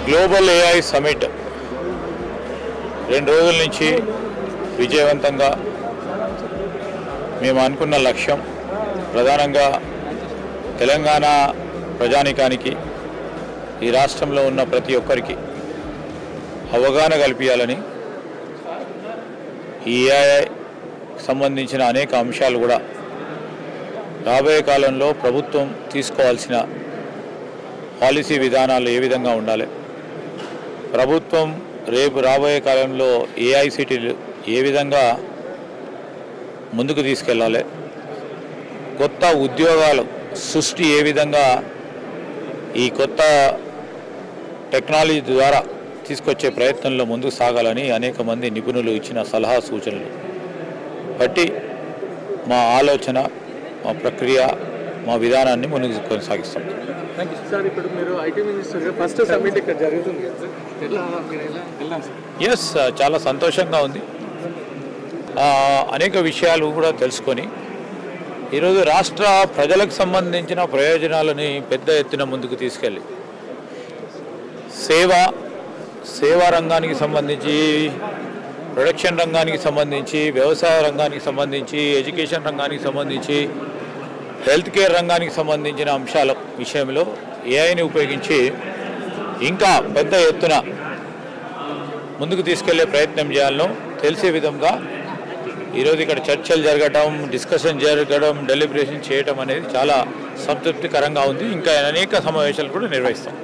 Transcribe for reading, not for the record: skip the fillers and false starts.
Global AI summit 2 రోజుల నుంచి విజయవంతంగా మేము అనుకున్న లక్ష్యం ప్రధానంగా తెలంగాణ ప్రజానికానికి ఈ రాష్ట్రంలో ఉన్న ప్రతి ఒక్కరికి అవగాహన కల్పించాలని ఈ ఏఐ సంబంధించిన అనేక అంశాలు కూడా రాబోయే కాలంలో ప్రభుత్వం తీసుకోవాల్సిన పాలసీ విధానాలు ఏ విధంగా ఉండాలి, ప్రభుత్వం రేపు రాబోయే కాలంలో ఏఐసిటీలు ఏ విధంగా ముందుకు తీసుకెళ్ళాలి, కొత్త ఉద్యోగాలు సృష్టి ఏ విధంగా ఈ కొత్త టెక్నాలజీ ద్వారా తీసుకొచ్చే ప్రయత్నంలో ముందుకు సాగాలని అనేక మంది నిపుణులు ఇచ్చిన సలహా సూచనలు బట్టి మా ఆలోచన, మా ప్రక్రియ, మా విధానాన్ని ముందుకు కొనసాగిస్తాం. ఎస్, చాలా సంతోషంగా ఉంది. అనేక విషయాలు కూడా తెలుసుకొని ఈరోజు రాష్ట్ర ప్రజలకు సంబంధించిన ప్రయోజనాలని పెద్ద ఎత్తున ముందుకు తీసుకెళ్ళి సేవా రంగానికి సంబంధించి, ప్రొడక్షన్ రంగానికి సంబంధించి, వ్యవసాయ రంగానికి సంబంధించి, ఎడ్యుకేషన్ రంగానికి సంబంధించి, హెల్త్ కేర్ రంగానికి సంబంధించిన అంశాల విషయంలో ఏఐని ఉపయోగించి ఇంకా పెద్ద ఎత్తున ముందుకు తీసుకెళ్లే ప్రయత్నం చేయాలనో తెలిసే విధంగా ఈరోజు ఇక్కడ చర్చలు జరగడం, డిస్కషన్ జరగడం, డెలిబరేషన్ చేయడం అనేది చాలా సంతృప్తికరంగా ఉంది. ఇంకా అనేక సమావేశాలు కూడా నిర్వహిస్తాం.